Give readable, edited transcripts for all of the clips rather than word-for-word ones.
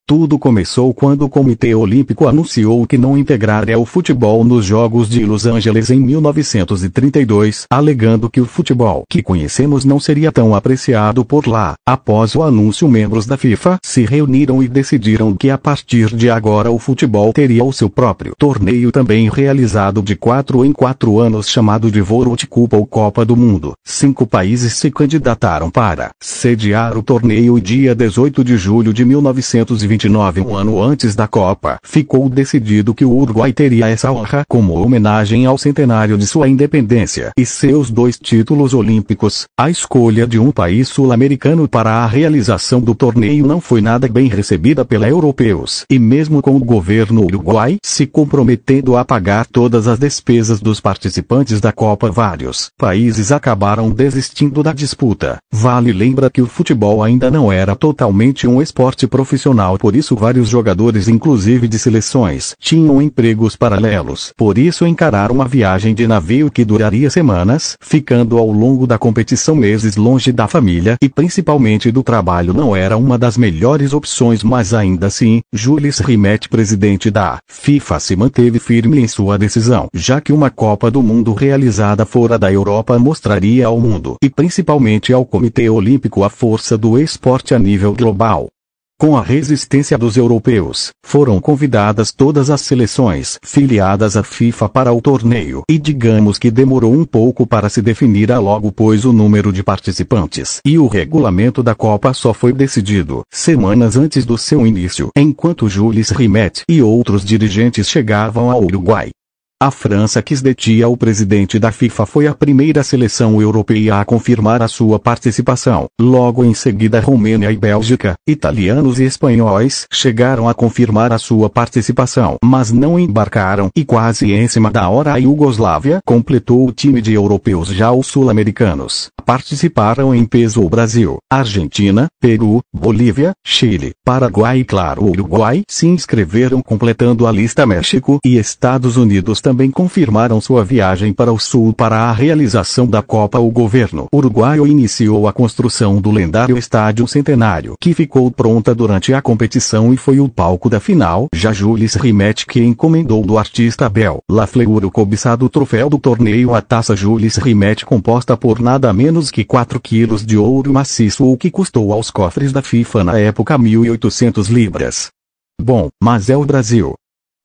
Tudo começou quando o Comitê Olímpico anunciou que não integraria o futebol nos Jogos de Los Angeles em 1932, alegando que o futebol que conhecemos não seria tão apreciado por lá. Após o anúncio, membros da FIFA se reuniram e decidiram que a partir de agora o futebol teria o seu próprio torneio, também realizado de 4 em 4 anos, chamado de World Cup ou Copa do Mundo. 5 países se candidataram para sediar o torneio e dia 18 de julho de 1929, um ano antes da Copa, ficou decidido que o Uruguai teria essa honra como homenagem ao centenário de sua independência e seus 2 títulos olímpicos. A escolha de um país sul-americano para a realização do torneio não foi nada bem recebida pelos europeus, e mesmo com o governo uruguai se comprometendo a pagar todas as despesas dos participantes da Copa, vários países acabaram desistindo da disputa. Vale lembrar que o futebol ainda não era totalmente um esporte profissional, por isso vários jogadores, inclusive de seleções, tinham empregos paralelos. Por isso encararam uma viagem de navio que duraria semanas, ficando ao longo da competição meses longe da família e principalmente do trabalho, não era uma das melhores opções, mas ainda assim, Jules Rimet, presidente da FIFA, se manteve firme em sua decisão, já que uma Copa do Mundo realizada fora da Europa mostraria ao mundo, e principalmente ao Comitê Olímpico, a força do esporte a nível global. Com a resistência dos europeus, foram convidadas todas as seleções filiadas à FIFA para o torneio, e digamos que demorou um pouco para se definir logo, pois o número de participantes e o regulamento da Copa só foi decidido semanas antes do seu início, enquanto Jules Rimet e outros dirigentes chegavam ao Uruguai. A França, que detinha o presidente da FIFA, foi a primeira seleção europeia a confirmar a sua participação. Logo em seguida, Romênia e Bélgica, italianos e espanhóis chegaram a confirmar a sua participação, mas não embarcaram, e quase em cima da hora a Iugoslávia completou o time de europeus. Já os sul-americanos participaram em peso o Brasil, Argentina, Peru, Bolívia, Chile, Paraguai e claro o Uruguai se inscreveram, completando a lista. México e Estados Unidos também confirmaram sua viagem para o sul para a realização da Copa. O governo uruguaio iniciou a construção do lendário Estádio Centenário, que ficou pronta durante a competição e foi o palco da final. Já Jules Rimet, que encomendou do artista Abel Lafleur o cobiçado troféu do torneio, a taça Jules Rimet, composta por nada menos que 4 quilos de ouro maciço, o que custou aos cofres da FIFA na época 1.800 libras. Bom, mas é o Brasil.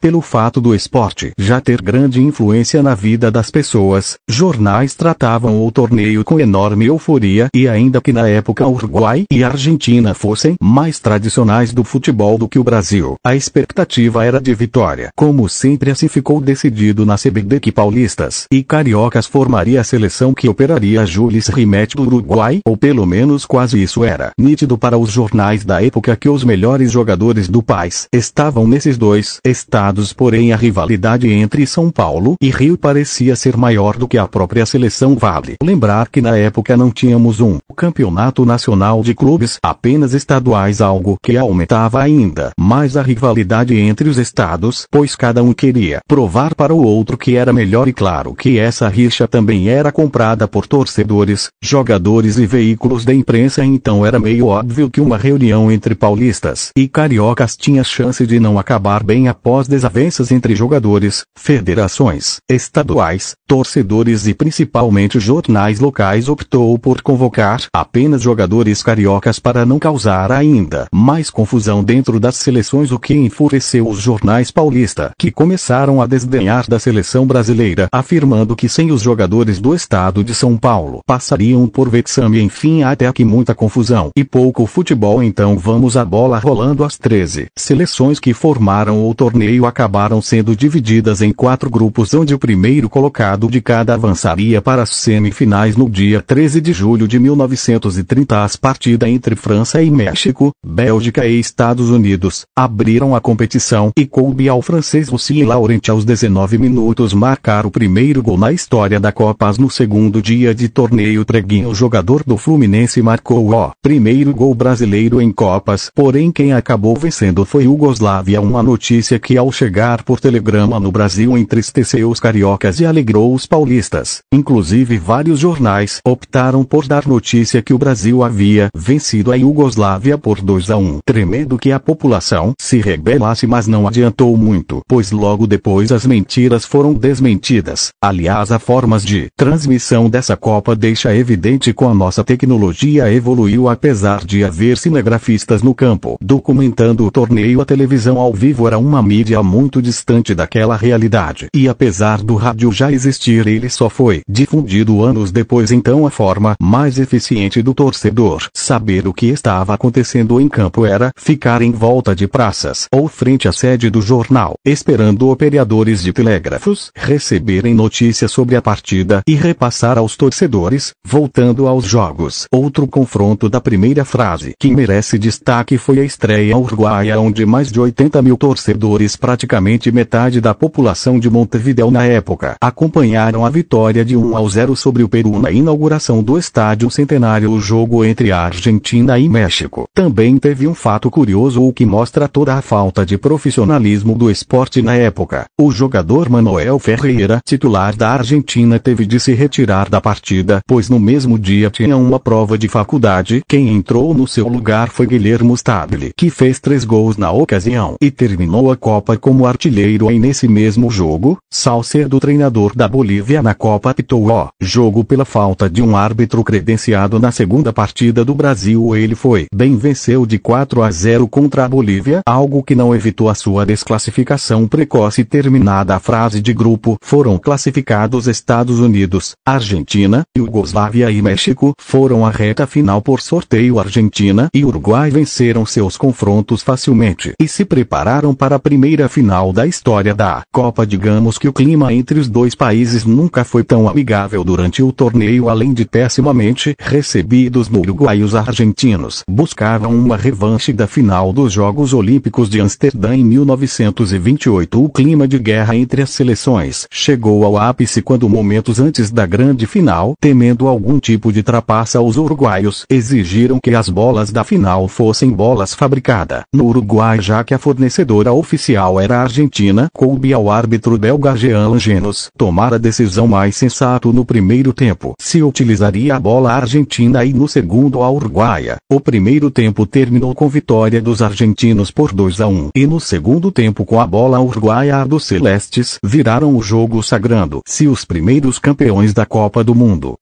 Pelo fato do esporte já ter grande influência na vida das pessoas, jornais tratavam o torneio com enorme euforia, e ainda que na época Uruguai e Argentina fossem mais tradicionais do futebol do que o Brasil, a expectativa era de vitória. Como sempre, assim ficou decidido na CBD que paulistas e cariocas formaria a seleção que operaria Jules Rimet do Uruguai, ou pelo menos quase isso era nítido para os jornais da época que os melhores jogadores do país estavam nesses 2 estados. Porém, a rivalidade entre São Paulo e Rio parecia ser maior do que a própria seleção. Vale lembrar que na época não tínhamos um campeonato nacional de clubes, apenas estaduais, algo que aumentava ainda mais a rivalidade entre os estados, pois cada um queria provar para o outro que era melhor, e claro que essa rixa também era comprada por torcedores, jogadores e veículos da imprensa. Então era meio óbvio que uma reunião entre paulistas e cariocas tinha chance de não acabar bem após desavenças entre jogadores, federações estaduais, torcedores e principalmente jornais locais. Optou por convocar apenas jogadores cariocas para não causar ainda mais confusão dentro das seleções, o que enfureceu os jornais paulistas, que começaram a desdenhar da seleção brasileira, afirmando que sem os jogadores do estado de São Paulo passariam por vexame. Enfim, até aqui muita confusão e pouco futebol. Então vamos a bola rolando. As 13 seleções que formaram o torneio acabaram sendo divididas em 4 grupos, onde o primeiro colocado de cada avançaria para as semifinais. No dia 13 de julho de 1930, as partidas entre França e México, Bélgica e Estados Unidos abriram a competição, e coube ao francês Lucien Laurent aos 19 minutos marcar o primeiro gol na história da Copa. No segundo dia de torneio, Treguinho, jogador do Fluminense, marcou o primeiro gol brasileiro em Copas, porém quem acabou vencendo foi Iugoslávia, uma notícia que aos chegar por telegrama no Brasil entristeceu os cariocas e alegrou os paulistas. Inclusive vários jornais optaram por dar notícia que o Brasil havia vencido a Iugoslávia por 2-1, tremendo que a população se rebelasse, mas não adiantou muito, pois logo depois as mentiras foram desmentidas. Aliás, a formas de transmissão dessa Copa deixa evidente como a nossa tecnologia evoluiu, apesar de haver cinegrafistas no campo documentando o torneio. A televisão ao vivo era uma mídia muito distante daquela realidade, e apesar do rádio já existir, ele só foi difundido anos depois. Então a forma mais eficiente do torcedor saber o que estava acontecendo em campo era ficar em volta de praças ou frente à sede do jornal, esperando operadores de telégrafos receberem notícias sobre a partida e repassar aos torcedores. Voltando aos jogos, outro confronto da primeira fase que merece destaque foi a estreia uruguaia, onde mais de 80 mil torcedores, praticamente metade da população de Montevideo na época, acompanharam a vitória de 1-0 sobre o Peru na inauguração do Estádio Centenário. O jogo entre a Argentina e México também teve um fato curioso, o que mostra toda a falta de profissionalismo do esporte na época. O jogador Manuel Ferreira, titular da Argentina, teve de se retirar da partida, pois no mesmo dia tinha uma prova de faculdade. Quem entrou no seu lugar foi Guilherme Stabile, que fez 3 gols na ocasião e terminou a Copa como artilheiro. E nesse mesmo jogo, Salcedo, treinador da Bolívia na Copa, apitou o jogo pela falta de um árbitro credenciado na segunda partida do Brasil. Ele foi bem, venceu de 4-0 contra a Bolívia, algo que não evitou a sua desclassificação precoce. Terminada a fase de grupo, foram classificados Estados Unidos, Argentina, Iugoslávia e México. Foram à reta final por sorteio. Argentina e Uruguai venceram seus confrontos facilmente e se prepararam para a primeira final da história da Copa. Digamos que o clima entre os dois países nunca foi tão amigável durante o torneio. Além de pessimamente recebidos no Uruguai, os argentinos buscavam uma revanche da final dos Jogos Olímpicos de Amsterdã em 1928. O clima de guerra entre as seleções chegou ao ápice quando, momentos antes da grande final, temendo algum tipo de trapaça, os uruguaios exigiram que as bolas da final fossem bolas fabricadas no Uruguai, já que a fornecedora oficial era a Argentina. Coube ao árbitro belga Jean Langenos tomar a decisão mais sensata. No primeiro tempo se utilizaria a bola argentina e no segundo a uruguaia. O primeiro tempo terminou com vitória dos argentinos por 2-1 e no segundo tempo, com a bola uruguaia, a dos celestes viraram o jogo, sagrando-se os primeiros campeões da Copa do Mundo.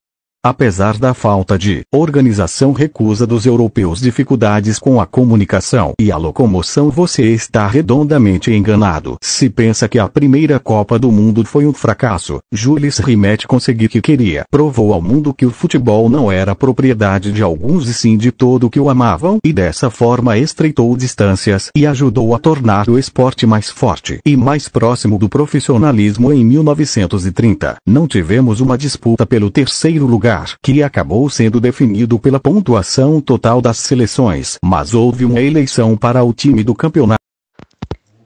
Apesar da falta de organização, recusa dos europeus, dificuldades com a comunicação e a locomoção, você está redondamente enganado se pensa que a primeira Copa do Mundo foi um fracasso. Jules Rimet conseguiu o que queria, provou ao mundo que o futebol não era propriedade de alguns e sim de todo que o amavam, e dessa forma estreitou distâncias e ajudou a tornar o esporte mais forte e mais próximo do profissionalismo. Em 1930, não tivemos uma disputa pelo terceiro lugar, que acabou sendo definido pela pontuação total das seleções, mas houve uma eleição para o time do campeonato.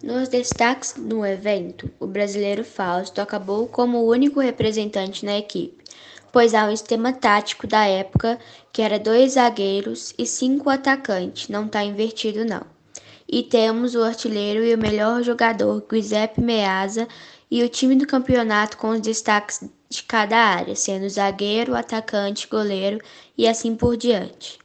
Nos destaques do evento, o brasileiro Fausto acabou como o único representante na equipe, pois há um esquema tático da época que era 2 zagueiros e 5 atacantes, não está invertido não. E temos o artilheiro e o melhor jogador, Giuseppe Meazza, e o time do campeonato com os destaques de cada área, sendo zagueiro, atacante, goleiro e assim por diante.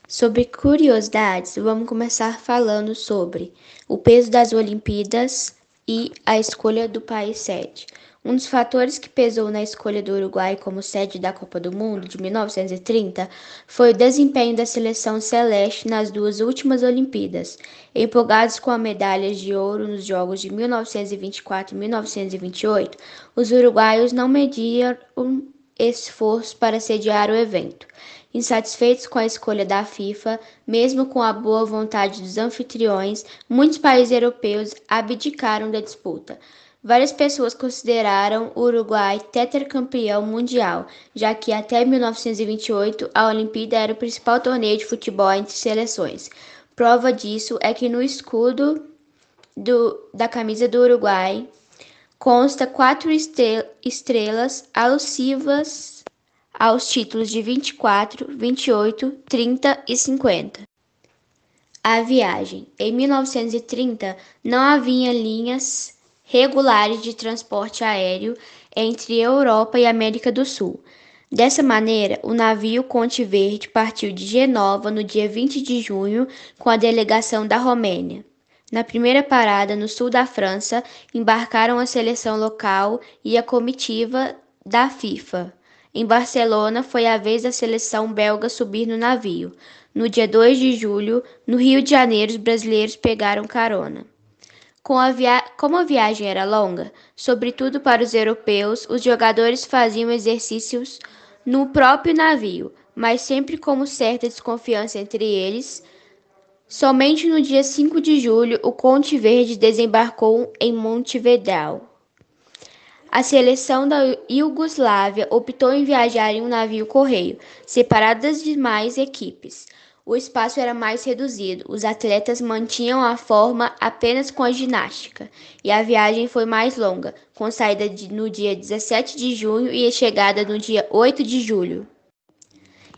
Sobre curiosidades, vamos começar falando sobre o peso das Olimpíadas e a escolha do país sede. Um dos fatores que pesou na escolha do Uruguai como sede da Copa do Mundo de 1930 foi o desempenho da seleção celeste nas 2 últimas Olimpíadas. Empolgados com a medalha de ouro nos Jogos de 1924 e 1928, os uruguaios não mediram esforço para sediar o evento. Insatisfeitos com a escolha da FIFA, mesmo com a boa vontade dos anfitriões, muitos países europeus abdicaram da disputa. Várias pessoas consideraram o Uruguai tetracampeão mundial, já que até 1928 a Olimpíada era o principal torneio de futebol entre seleções. Prova disso é que no escudo da camisa do Uruguai consta 4 estrelas alusivas aos títulos de 24, 28, 30 e 50. A viagem. Em 1930, não havia linhas regulares de transporte aéreo entre Europa e América do Sul. Dessa maneira, o navio Conte Verde partiu de Genova no dia 20 de junho com a delegação da Romênia. Na primeira parada, no sul da França, embarcaram a seleção local e a comitiva da FIFA. Em Barcelona, foi a vez da seleção belga subir no navio. No dia 2 de julho, no Rio de Janeiro, os brasileiros pegaram carona. Como a viagem era longa, sobretudo para os europeus, os jogadores faziam exercícios no próprio navio, mas sempre com certa desconfiança entre eles. Somente no dia 5 de julho, o Conte Verde desembarcou em Montevidéu. A seleção da Iugoslávia optou em viajar em um navio-correio, separado das demais equipes. O espaço era mais reduzido, os atletas mantinham a forma apenas com a ginástica, e a viagem foi mais longa, com saída no dia 17 de junho e chegada no dia 8 de julho.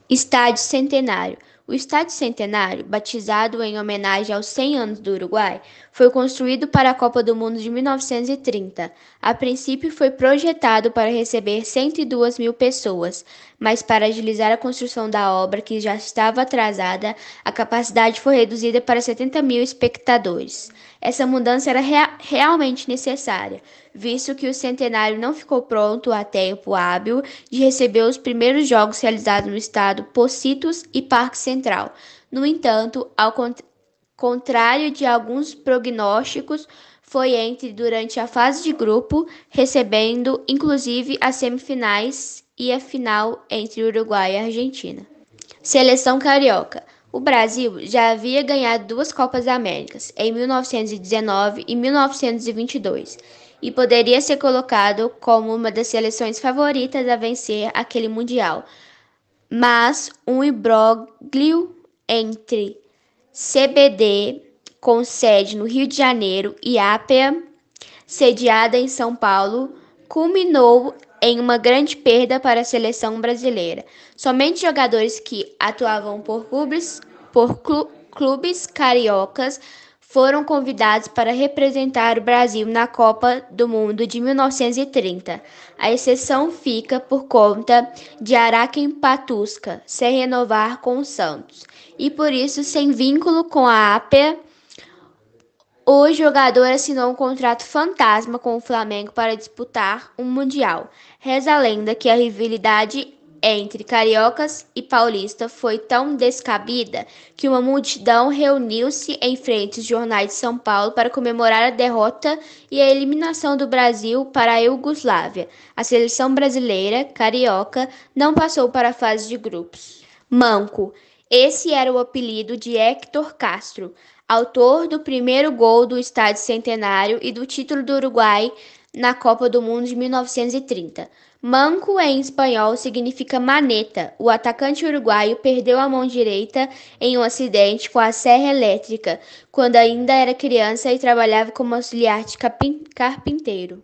Estádio Centenário. O Estádio Centenário, batizado em homenagem aos 100 anos do Uruguai, foi construído para a Copa do Mundo de 1930. A princípio foi projetado para receber 102 mil pessoas, mas para agilizar a construção da obra, que já estava atrasada, a capacidade foi reduzida para 70 mil espectadores. Essa mudança era realmente necessária, visto que o Centenário não ficou pronto a tempo hábil de receber os primeiros jogos realizados no estado Pocitos e Parque Central. No entanto, ao contrário de alguns prognósticos, foi durante a fase de grupo, recebendo inclusive as semifinais e a final entre Uruguai e Argentina. Seleção Carioca. O Brasil já havia ganhado 2 Copas Américas, em 1919 e 1922, e poderia ser colocado como uma das seleções favoritas a vencer aquele Mundial. Mas um imbróglio entre CBD, com sede no Rio de Janeiro, e APEA, sediada em São Paulo, culminou em uma grande perda para a seleção brasileira. Somente jogadores que atuavam por clubes cariocas foram convidados para representar o Brasil na Copa do Mundo de 1930. A exceção fica por conta de Araquém Patusca se renovar com o Santos, e por isso, sem vínculo com a APEA, o jogador assinou um contrato fantasma com o Flamengo para disputar um Mundial. Reza a lenda que a rivalidade entre cariocas e paulistas foi tão descabida que uma multidão reuniu-se em frente aos jornais de São Paulo para comemorar a derrota e a eliminação do Brasil para a Iugoslávia. A seleção brasileira, carioca, não passou para a fase de grupos. Manco. Esse era o apelido de Héctor Castro, autor do primeiro gol do Estádio Centenário e do título do Uruguai na Copa do Mundo de 1930. Manco em espanhol significa maneta. O atacante uruguaio perdeu a mão direita em um acidente com a serra elétrica, quando ainda era criança e trabalhava como auxiliar de carpinteiro.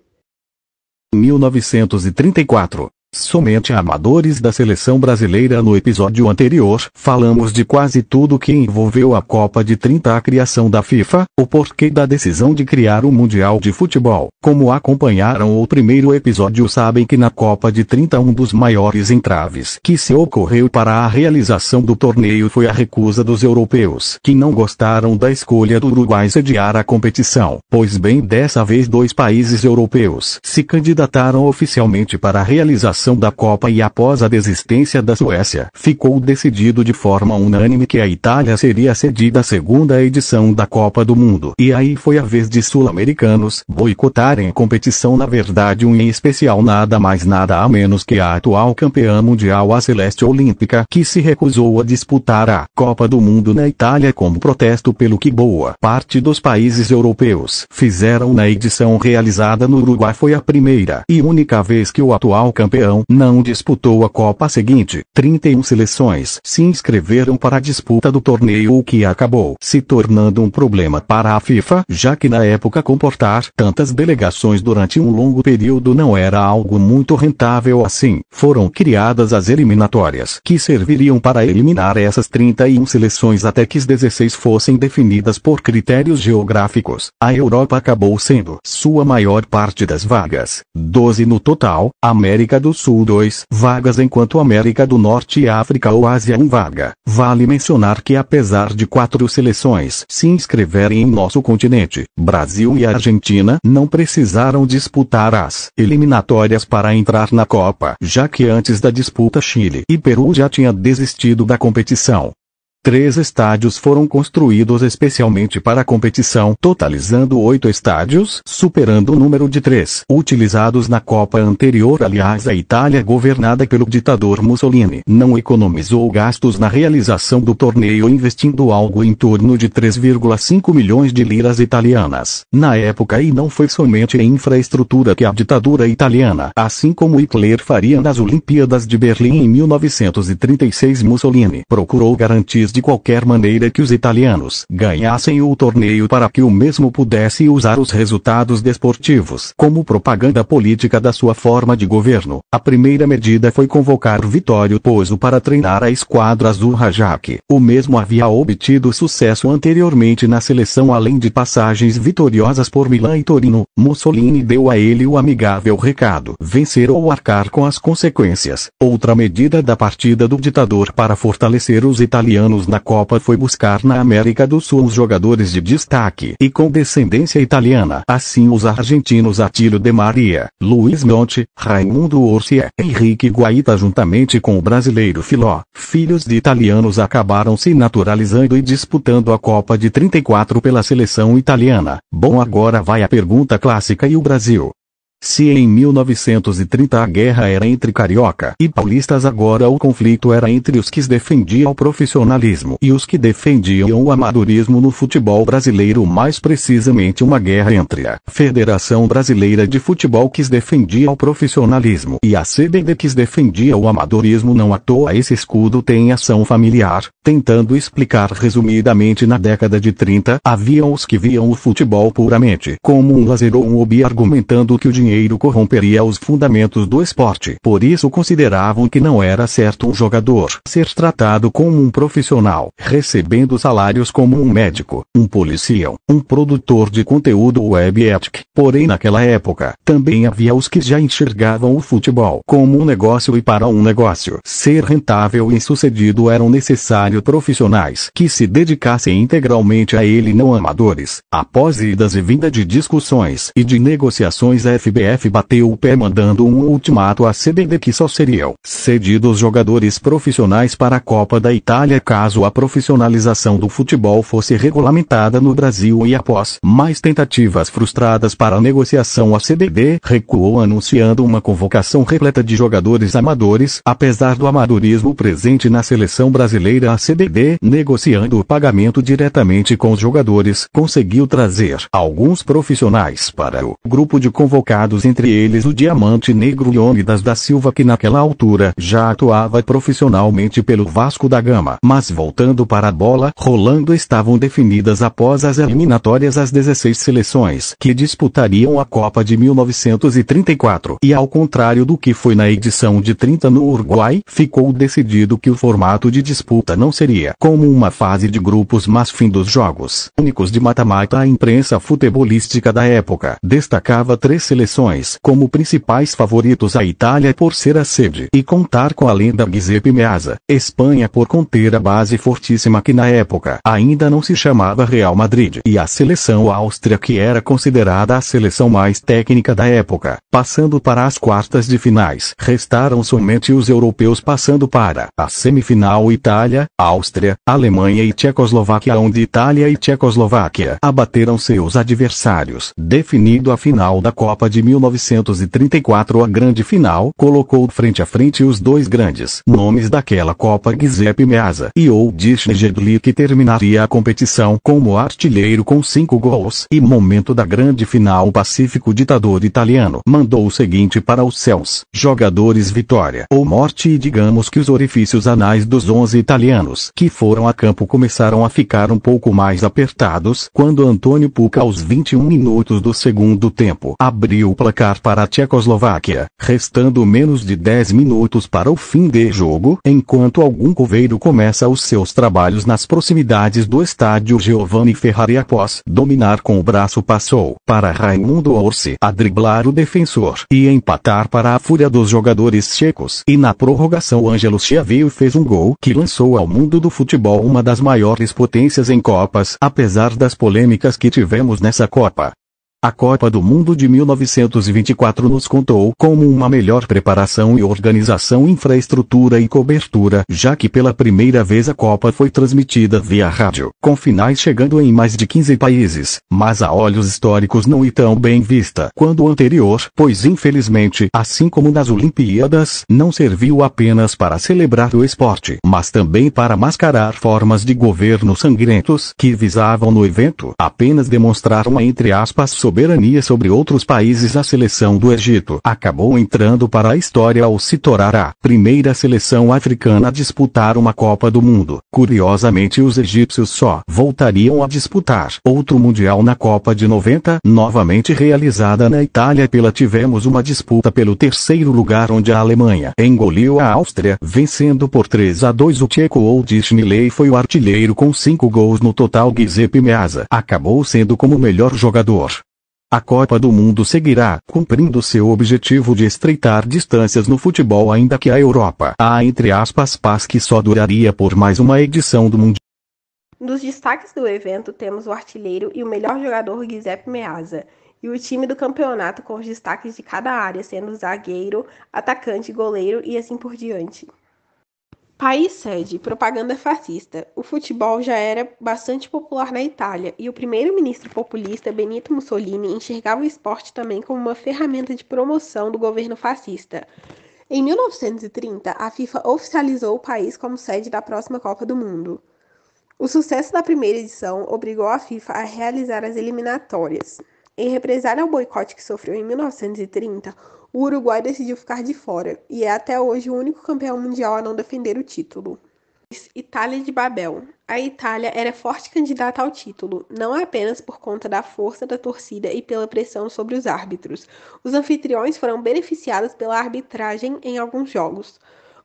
1934. Somente amadores da seleção brasileira. No episódio anterior, falamos de quase tudo que envolveu a Copa de 30, a criação da FIFA, o porquê da decisão de criar o Mundial de Futebol. Como acompanharam o primeiro episódio, sabem que na Copa de 30 um dos maiores entraves que se ocorreu para a realização do torneio foi a recusa dos europeus, que não gostaram da escolha do Uruguai sediar a competição. Pois bem, dessa vez 2 países europeus se candidataram oficialmente para a realização da Copa, e após a desistência da Suécia, ficou decidido de forma unânime que a Itália seria cedida à segunda edição da Copa do Mundo. E aí foi a vez de sul-americanos boicotarem a competição, na verdade um em especial, nada mais nada a menos que a atual campeã mundial, a Celeste Olímpica, que se recusou a disputar a Copa do Mundo na Itália como protesto pelo que boa parte dos países europeus fizeram na edição realizada no Uruguai. Foi a primeira e única vez que o atual campeão então não disputou a Copa seguinte. 31 seleções se inscreveram para a disputa do torneio, o que acabou se tornando um problema para a FIFA, já que na época comportar tantas delegações durante um longo período não era algo muito rentável assim. Foram criadas as eliminatórias, que serviriam para eliminar essas 31 seleções até que as 16 fossem definidas por critérios geográficos. A Europa acabou sendo sua maior parte das vagas, 12 no total, América do Sul 2 vagas, enquanto América do Norte e África ou Ásia 1 vaga. Vale mencionar que apesar de 4 seleções se inscreverem em nosso continente, Brasil e Argentina não precisaram disputar as eliminatórias para entrar na Copa, já que antes da disputa Chile e Peru já tinha desistido da competição. 3 estádios foram construídos especialmente para a competição, totalizando 8 estádios, superando o número de 3 utilizados na Copa anterior. Aliás, a Itália, governada pelo ditador Mussolini, não economizou gastos na realização do torneio, investindo algo em torno de 3,5 milhões de liras italianas na época, e não foi somente em infraestrutura que a ditadura italiana, assim como Hitler faria nas Olimpíadas de Berlim em 1936, Mussolini procurou garantir de qualquer maneira que os italianos ganhassem o torneio para que o mesmo pudesse usar os resultados desportivos como propaganda política da sua forma de governo. A primeira medida foi convocar Vittorio Pozzo para treinar a esquadra azurra, já que o mesmo havia obtido sucesso anteriormente na seleção, além de passagens vitoriosas por Milão e Torino. Mussolini deu a ele o amigável recado: vencer ou arcar com as consequências. Outra medida da partida do ditador para fortalecer os italianos na Copa foi buscar na América do Sul os jogadores de destaque e com descendência italiana, assim os argentinos Atílio De Maria, Luiz Monte, Raimundo Orsi e Henrique Guaita, juntamente com o brasileiro Filó, filhos de italianos, acabaram se naturalizando e disputando a Copa de 34 pela seleção italiana. Bom, agora vai a pergunta clássica: e o Brasil? Se em 1930 a guerra era entre carioca e paulistas, agora o conflito era entre os que defendiam o profissionalismo e os que defendiam o amadorismo no futebol brasileiro, mais precisamente uma guerra entre a Federação Brasileira de Futebol, que defendia o profissionalismo, e a CBD, que defendia o amadorismo. Não à toa esse escudo tem ação familiar. Tentando explicar resumidamente, na década de 30 haviam os que viam o futebol puramente como um lazer ou um hobby, argumentando que o dinheiro corromperia os fundamentos do esporte. Por isso consideravam que não era certo um jogador ser tratado como um profissional, recebendo salários como um médico, um policial, um produtor de conteúdo web ético. Porém, naquela época, também havia os que já enxergavam o futebol como um negócio, e para um negócio ser rentável e sucedido eram necessários profissionais que se dedicassem integralmente a ele, não amadores. Após idas e vindas de discussões e de negociações, a FBF bateu o pé, mandando um ultimato à CBD que só seriam cedidos jogadores profissionais para a Copa da Itália caso a profissionalização do futebol fosse regulamentada no Brasil, e após mais tentativas frustradas para a negociação, a CBD recuou, anunciando uma convocação repleta de jogadores amadores. Apesar do amadorismo presente na seleção brasileira, a CBD, negociando o pagamento diretamente com os jogadores, conseguiu trazer alguns profissionais para o grupo de convocados, entre eles o Diamante Negro Leônidas da Silva, que naquela altura já atuava profissionalmente pelo Vasco da Gama. Mas voltando para a bola rolando, estavam definidas após as eliminatórias as 16 seleções que disputariam a Copa de 1934, e ao contrário do que foi na edição de 30 no Uruguai, ficou decidido que o formato de disputa não seria como uma fase de grupos, mas fim dos jogos únicos de mata-mata. A imprensa futebolística da época destacava 3 seleções como principais favoritos: a Itália por ser a sede e contar com a lenda Giuseppe Meazza, Espanha por conter a base fortíssima que na época ainda não se chamava Real Madrid, e a seleção Áustria, que era considerada a seleção mais técnica da época. Passando para as quartas de finais, restaram somente os europeus, passando para a semifinal Itália, Áustria, Alemanha e Tchecoslováquia, onde Itália e Tchecoslováquia abateram seus adversários, definindo a final da Copa de 1934 a grande final colocou frente a frente os dois grandes nomes daquela Copa, Giuseppe Meazza e Odysseas Gedli, que terminaria a competição como artilheiro com 5 gols. E momento da grande final, o pacífico ditador italiano mandou o seguinte para os céus: jogadores, vitória ou morte. E digamos que os orifícios anais dos 11 italianos que foram a campo começaram a ficar um pouco mais apertados quando Antônio Pucca, aos 21 minutos do segundo tempo, abriu o placar para a Tchecoslováquia, restando menos de 10 minutos para o fim do jogo, enquanto algum coveiro começa os seus trabalhos nas proximidades do estádio Giovanni Ferrari. Após dominar com o braço, passou para Raimundo Orsi a driblar o defensor e empatar para a fúria dos jogadores tchecos. E na prorrogação, Ângelo Schiavio fez um gol que lançou ao mundo do futebol uma das maiores potências em Copas, apesar das polêmicas que tivemos nessa Copa. A Copa do Mundo de 1924 nos contou como uma melhor preparação e organização, infraestrutura e cobertura, já que pela primeira vez a Copa foi transmitida via rádio, com finais chegando em mais de 15 países, mas a olhos históricos não é tão bem vista quanto o anterior, pois infelizmente, assim como nas Olimpíadas, não serviu apenas para celebrar o esporte, mas também para mascarar formas de governo sangrentos que visavam no evento apenas demonstrar uma, entre aspas, soberania sobre outros países. A seleção do Egito acabou entrando para a história ao se tornar a primeira seleção africana a disputar uma Copa do Mundo. Curiosamente, os egípcios só voltariam a disputar outro Mundial na Copa de 90, novamente realizada na Itália. Tivemos uma disputa pelo terceiro lugar, onde a Alemanha engoliu a Áustria, vencendo por 3-2. O tcheco Odysseas foi o artilheiro com 5 gols no total. Giuseppe Meazza acabou sendo como melhor jogador. A Copa do Mundo seguirá cumprindo seu objetivo de estreitar distâncias no futebol, ainda que a Europa, entre aspas, paz que só duraria por mais uma edição do Mundial. Dos destaques do evento, temos o artilheiro e o melhor jogador Giuseppe Meazza, e o time do campeonato com os destaques de cada área, sendo zagueiro, atacante, goleiro e assim por diante. País sede: propaganda fascista. O futebol já era bastante popular na Itália, e o primeiro-ministro populista Benito Mussolini enxergava o esporte também como uma ferramenta de promoção do governo fascista. Em 1930, a FIFA oficializou o país como sede da próxima Copa do Mundo. O sucesso da primeira edição obrigou a FIFA a realizar as eliminatórias. Em represália ao boicote que sofreu em 1930, o Uruguai decidiu ficar de fora, e é até hoje o único campeão mundial a não defender o título. Itália de Babel. A Itália era forte candidata ao título, não apenas por conta da força da torcida e pela pressão sobre os árbitros. Os anfitriões foram beneficiados pela arbitragem em alguns jogos.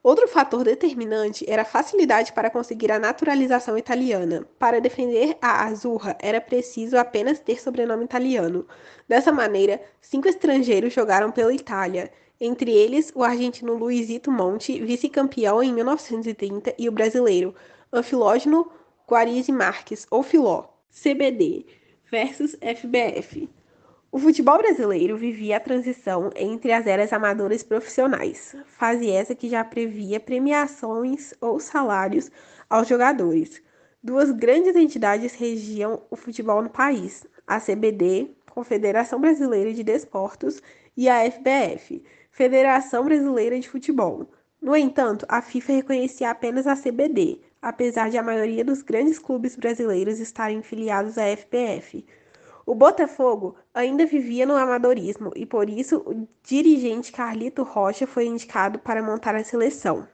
Outro fator determinante era a facilidade para conseguir a naturalização italiana. Para defender a Azzurra, era preciso apenas ter sobrenome italiano. Dessa maneira, 5 estrangeiros jogaram pela Itália, entre eles o argentino Luizito Monti, vice-campeão em 1930, e o brasileiro Anfilógeno Guarizi Marques, ou Filó. CBD versus FBF. O futebol brasileiro vivia a transição entre as eras amadoras e profissionais, fase essa que já previa premiações ou salários aos jogadores. Duas grandes entidades regiam o futebol no país: a CBD, Confederação Brasileira de Desportos, e a FBF, Federação Brasileira de Futebol. No entanto, a FIFA reconhecia apenas a CBD, apesar de a maioria dos grandes clubes brasileiros estarem filiados à FBF. O Botafogo ainda vivia no amadorismo e, por isso, o dirigente Carlito Rocha foi indicado para montar a seleção.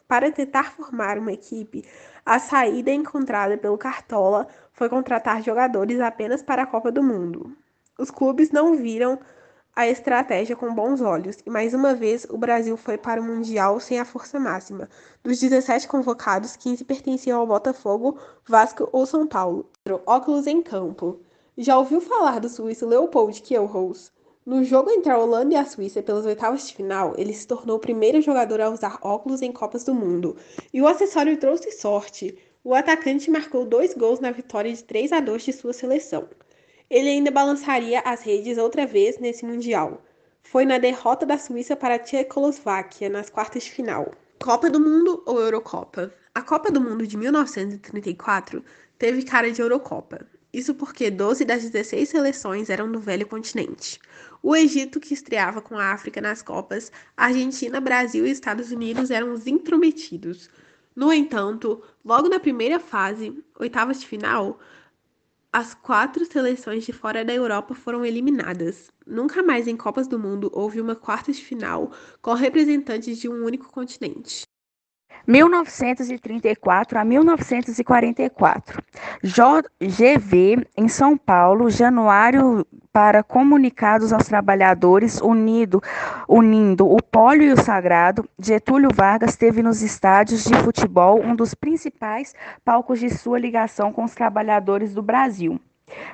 Para tentar formar uma equipe, a saída encontrada pelo Cartola foi contratar jogadores apenas para a Copa do Mundo. Os clubes não viram a estratégia com bons olhos e, mais uma vez, o Brasil foi para o Mundial sem a força máxima. Dos 17 convocados, 15 pertenciam ao Botafogo, Vasco ou São Paulo. Óculos em campo. Já ouviu falar do suíço Leopold Kohlhaas? No jogo entre a Holanda e a Suíça pelas oitavas de final, ele se tornou o primeiro jogador a usar óculos em Copas do Mundo. E o acessório trouxe sorte. O atacante marcou 2 gols na vitória de 3-2 de sua seleção. Ele ainda balançaria as redes outra vez nesse Mundial. Foi na derrota da Suíça para a Tchecoslováquia nas quartas de final. Copa do Mundo ou Eurocopa? A Copa do Mundo de 1934 teve cara de Eurocopa. Isso porque 12 das 16 seleções eram do velho continente. O Egito, que estreava com a África nas Copas, a Argentina, Brasil e Estados Unidos eram os intrometidos. No entanto, logo na primeira fase, oitavas de final, as 4 seleções de fora da Europa foram eliminadas. Nunca mais em Copas do Mundo houve uma quartas de final com representantes de um único continente. 1934 a 1944. GV, em São Paulo, Januário para Comunicados aos Trabalhadores, unindo o pólio e o sagrado, Getúlio Vargas teve nos estádios de futebol um dos principais palcos de sua ligação com os trabalhadores do Brasil.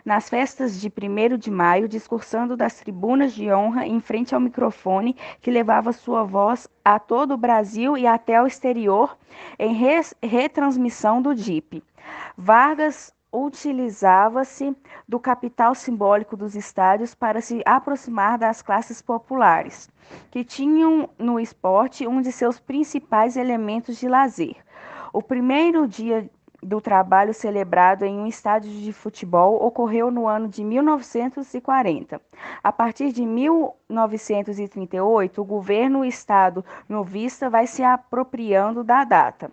Nas festas de 1º de maio, discursando das tribunas de honra em frente ao microfone que levava sua voz a todo o Brasil e até o exterior em retransmissão do DIP. Vargas utilizava-se do capital simbólico dos estádios para se aproximar das classes populares, que tinham no esporte um de seus principais elementos de lazer. O primeiro dia do trabalho celebrado em um estádio de futebol ocorreu no ano de 1940. A partir de 1938, o governo Estado novista vai se apropriando da data.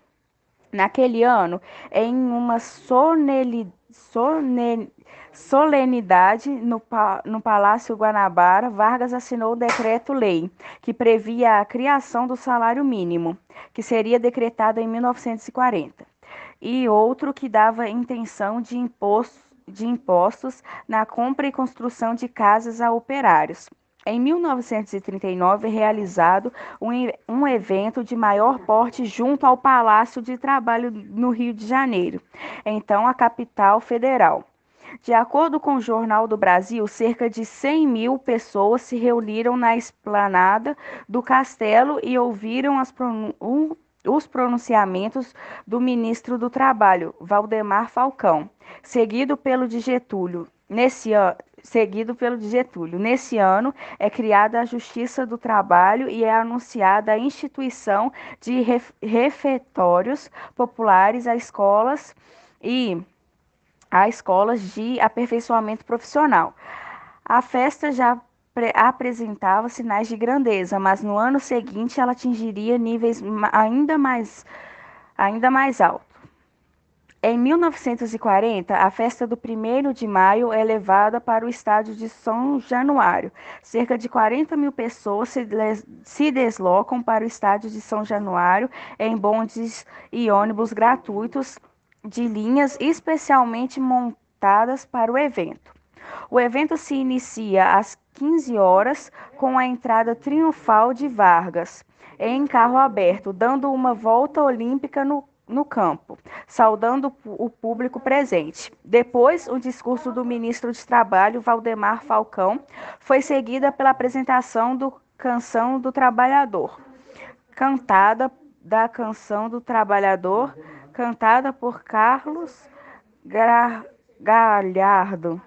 Naquele ano, em uma solenidade no Palácio Guanabara, Vargas assinou o decreto-lei que previa a criação do salário mínimo, que seria decretado em 1940. E outro que dava intenção de impostos na compra e construção de casas a operários. Em 1939, realizado um evento de maior porte junto ao Palácio de Trabalho no Rio de Janeiro, então a capital federal. De acordo com o Jornal do Brasil, cerca de 100 mil pessoas se reuniram na esplanada do Castelo e ouviram os pronunciamentos do ministro do Trabalho, Valdemar Falcão, seguido pelo de Getúlio. Nesse ano, é criada a Justiça do Trabalho e é anunciada a instituição de refeitórios populares a escolas de aperfeiçoamento profissional. A festa já apresentava sinais de grandeza, mas no ano seguinte ela atingiria níveis ainda mais altos. Em 1940, a festa do 1º de maio é levada para o estádio de São Januário. Cerca de 40 mil pessoas se deslocam para o estádio de São Januário em bondes e ônibus gratuitos de linhas especialmente montadas para o evento. O evento se inicia às 15 horas com a entrada triunfal de Vargas em carro aberto, dando uma volta olímpica no campo, saudando o público presente. Depois, o discurso do ministro de Trabalho, Valdemar Falcão, foi seguida pela apresentação do Canção do Trabalhador, cantada por Carlos Galhardo,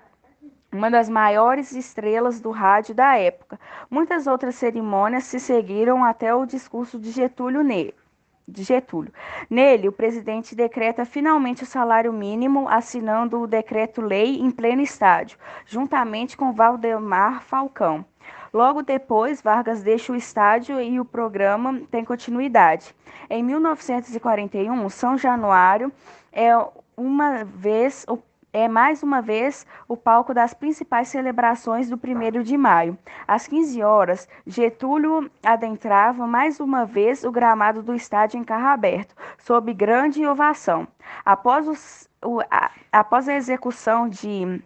uma das maiores estrelas do rádio da época. Muitas outras cerimônias se seguiram até o discurso de Getúlio. Nele, o presidente decreta finalmente o salário mínimo, assinando o decreto-lei em pleno estádio, juntamente com Valdemar Falcão. Logo depois, Vargas deixa o estádio e o programa tem continuidade. Em 1941, São Januário é mais uma vez o palco das principais celebrações do 1º de maio. Às 15 horas, Getúlio adentrava mais uma vez o gramado do estádio em carro aberto, sob grande ovação. Após a execução de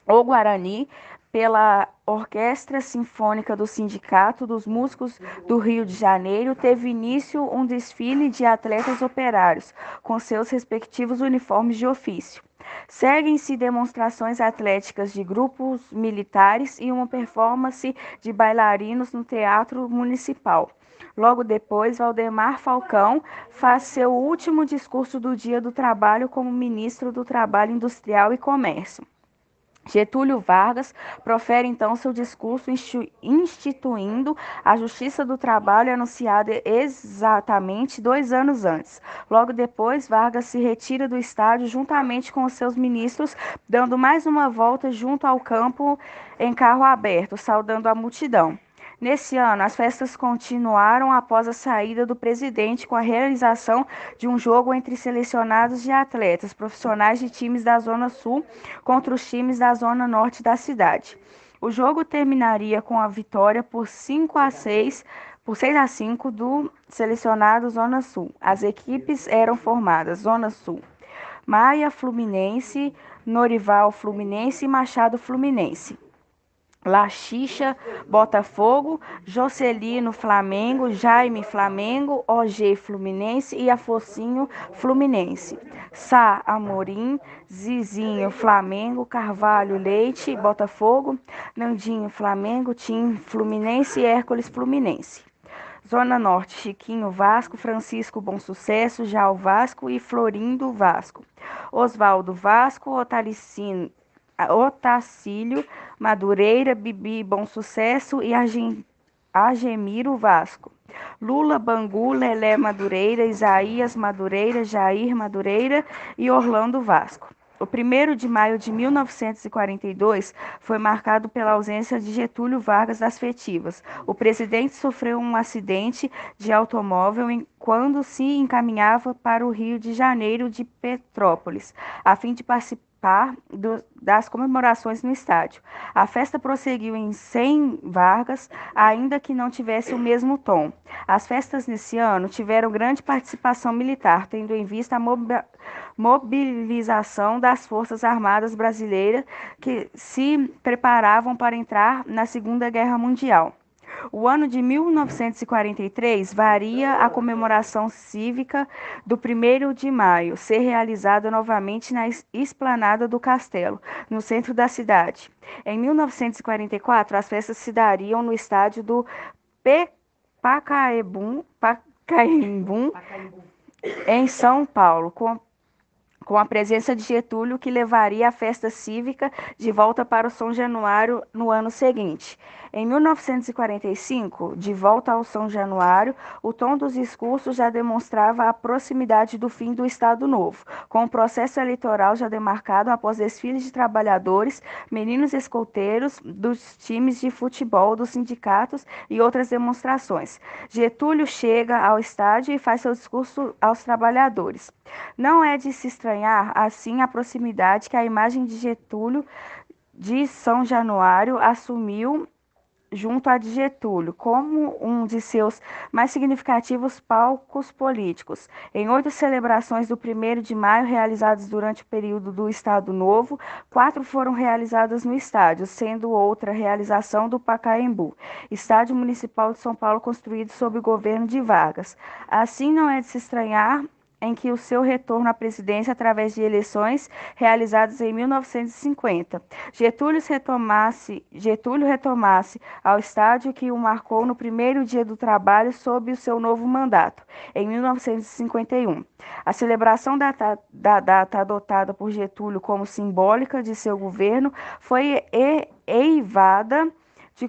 O Guarani pela Orquestra Sinfônica do Sindicato dos Músicos do Rio de Janeiro, teve início um desfile de atletas operários, com seus respectivos uniformes de ofício. Seguem-se demonstrações atléticas de grupos militares e uma performance de bailarinos no Teatro Municipal. Logo depois, Valdemar Falcão faz seu último discurso do Dia do Trabalho como ministro do Trabalho Industrial e Comércio. Getúlio Vargas profere então seu discurso instituindo a Justiça do Trabalho anunciada exatamente 2 anos antes. Logo depois, Vargas se retira do estádio juntamente com os seus ministros, dando mais uma volta junto ao campo em carro aberto, saudando a multidão. Nesse ano, as festas continuaram após a saída do presidente com a realização de um jogo entre selecionados de atletas profissionais de times da Zona Sul contra os times da Zona Norte da cidade. O jogo terminaria com a vitória por 6-5 do selecionado Zona Sul. As equipes eram formadas Zona Sul: Maia Fluminense, Norival Fluminense e Machado Fluminense. Laxixa, Botafogo, Jocelino Flamengo, Jaime Flamengo, OG Fluminense e Afocinho Fluminense. Sá Amorim, Zizinho Flamengo, Carvalho Leite, Botafogo, Nandinho Flamengo, Tim Fluminense e Hércules Fluminense. Zona Norte, Chiquinho Vasco, Francisco Bom Sucesso, Jal Vasco e Florindo Vasco. Osvaldo Vasco, Otacílio Madureira, Bibi Bom Sucesso e Agemiro Vasco. Lula Bangu, Lelé Madureira, Isaías Madureira, Jair Madureira e Orlando Vasco. O 1º de maio de 1942 foi marcado pela ausência de Getúlio Vargas das festivas. O presidente sofreu um acidente de automóvel quando se encaminhava para o Rio de Janeiro de Petrópolis, a fim de participar das comemorações no estádio. A festa prosseguiu sem Vargas, ainda que não tivesse o mesmo tom. As festas nesse ano tiveram grande participação militar, tendo em vista a mobilização das Forças Armadas brasileiras que se preparavam para entrar na Segunda Guerra Mundial. O ano de 1943 varia a comemoração cívica do 1º de maio, ser realizada novamente na esplanada do Castelo, no centro da cidade. Em 1944, as festas se dariam no estádio do Pacaembu, em São Paulo, com a presença de Getúlio, que levaria a festa cívica de volta para o São Januário no ano seguinte. Em 1945, de volta ao São Januário, o tom dos discursos já demonstrava a proximidade do fim do Estado Novo, com o processo eleitoral já demarcado após desfiles de trabalhadores, meninos escolteiros, dos times de futebol, dos sindicatos e outras demonstrações. Getúlio chega ao estádio e faz seu discurso aos trabalhadores. Não é de se estranhar, assim, a proximidade que a imagem de Getúlio de São Januário assumiu junto a de Getúlio, como um de seus mais significativos palcos políticos. Em 8 celebrações do 1º de maio realizadas durante o período do Estado Novo, 4 foram realizadas no estádio, sendo outra realização do Pacaembu, estádio municipal de São Paulo construído sob o governo de Vargas. Assim, não é de se estranhar em que o seu retorno à presidência através de eleições realizadas em 1950. Getúlio retomasse ao estádio que o marcou no 1º dia do trabalho sob o seu novo mandato, em 1951. A celebração da data adotada por Getúlio como simbólica de seu governo foi eivada de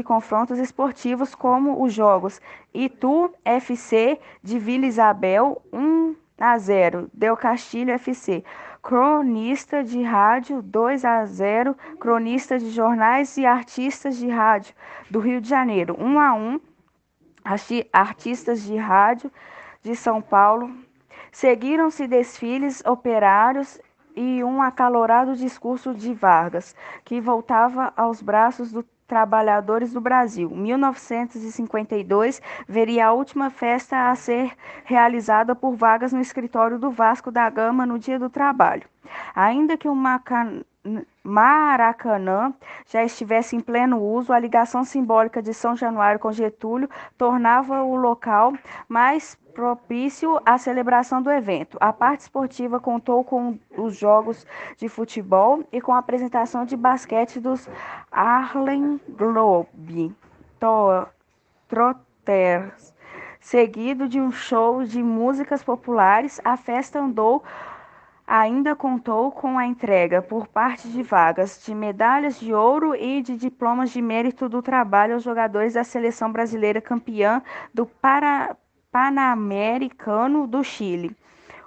confrontos esportivos como os jogos Itu FC de Vila Isabel 1-0, Del Castillo FC, cronista de rádio 2-0, cronista de jornais e artistas de rádio do Rio de Janeiro 1-1, artistas de rádio de São Paulo. Seguiram-se desfiles operários e um acalorado discurso de Vargas, que voltava aos braços dos trabalhadores do Brasil. 1952 veria a última festa a ser realizada por Vargas no escritório do Vasco da Gama no Dia do Trabalho. Ainda que o Maracanã já estivesse em pleno uso, a ligação simbólica de São Januário com Getúlio tornava o local mais propício à celebração do evento. A parte esportiva contou com os jogos de futebol e com a apresentação de basquete dos Harlem Trotters. Seguido de um show de músicas populares, a festa andou Ainda contou com a entrega, por parte de Vargas, de medalhas de ouro e de diplomas de mérito do trabalho aos jogadores da seleção brasileira campeã do Pan-Americano do Chile.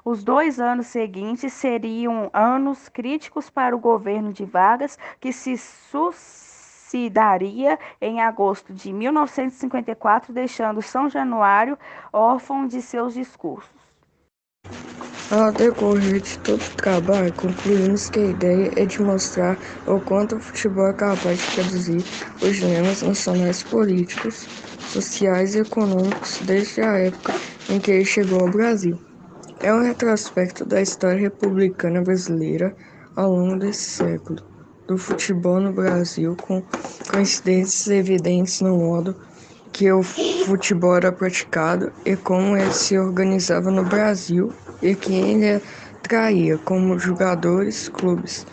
Os 2 anos seguintes seriam anos críticos para o governo de Vargas, que se suicidaria em agosto de 1954, deixando São Januário órfão de seus discursos. Ao decorrer de todo o trabalho, concluímos que a ideia é de mostrar o quanto o futebol é capaz de traduzir os dilemas nacionais políticos, sociais e econômicos desde a época em que ele chegou ao Brasil. É um retrospecto da história republicana brasileira ao longo desse século, do futebol no Brasil, com coincidências evidentes no modo que o futebol era praticado e como ele se organizava no Brasil e quem ele atraía como jogadores, clubes,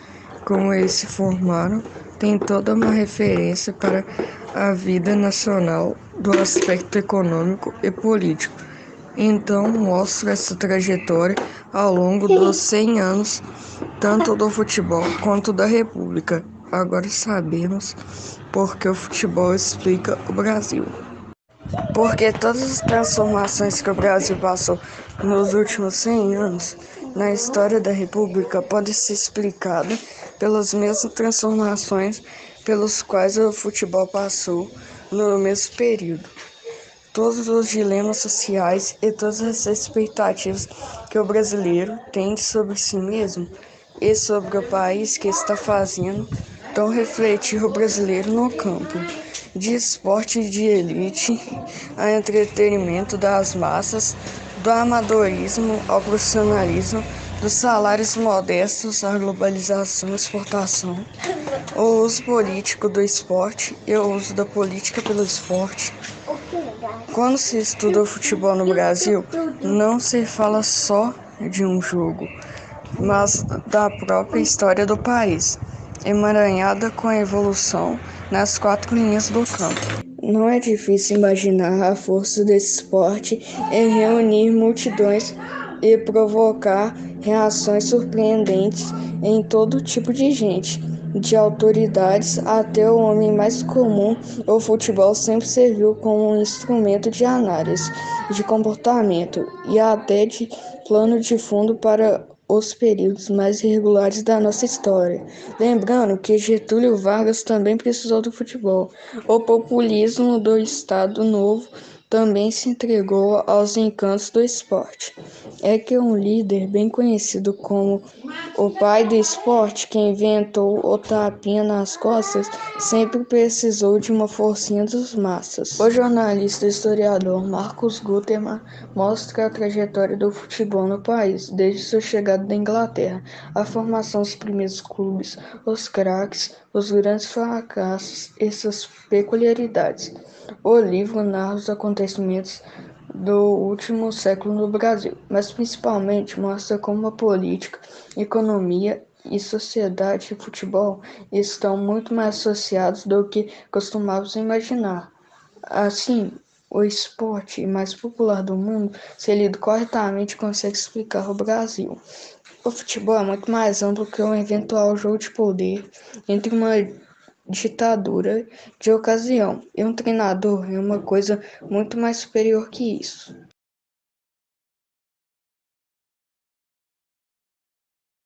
como eles se formaram, tem toda uma referência para a vida nacional do aspecto econômico e político. Então mostra essa trajetória ao longo dos 100 anos, tanto do futebol quanto da República. Agora sabemos porque o futebol explica o Brasil. Porque todas as transformações que o Brasil passou nos últimos 100 anos na história da República podem ser explicadas pelas mesmas transformações pelos quais o futebol passou no mesmo período. Todos os dilemas sociais e todas as expectativas que o brasileiro tem sobre si mesmo e sobre o país que está fazendo estão refletir o brasileiro no campo. De esporte de elite a entretenimento das massas, do amadorismo ao profissionalismo, dos salários modestos à globalização e exportação, o uso político do esporte e o uso da política pelo esporte. Quando se estuda o futebol no Brasil, não se fala só de um jogo, mas da própria história do país, emaranhada com a evolução nas 4 linhas do campo. Não é difícil imaginar a força desse esporte em reunir multidões e provocar reações surpreendentes em todo tipo de gente, de autoridades até o homem mais comum. O futebol sempre serviu como um instrumento de análise, de comportamento e até de plano de fundo para os períodos mais irregulares da nossa história. Lembrando que Getúlio Vargas também precisou do futebol. O populismo do Estado Novo também se entregou aos encantos do esporte. É que um líder bem conhecido como o pai do esporte, que inventou o tapinha nas costas, sempre precisou de uma forcinha dos massas. O jornalista e historiador Marcus Gutermann mostra a trajetória do futebol no país, desde sua chegada da Inglaterra, a formação dos primeiros clubes, os craques, os grandes fracassos e suas peculiaridades. O livro narra os acontecimentos do último século no Brasil, mas principalmente mostra como a política, economia e sociedade e futebol estão muito mais associados do que costumávamos imaginar. Assim, o esporte mais popular do mundo, se lido corretamente, consegue explicar o Brasil. O futebol é muito mais amplo que um eventual jogo de poder entre uma ditadura de ocasião e um treinador é uma coisa muito mais superior que isso.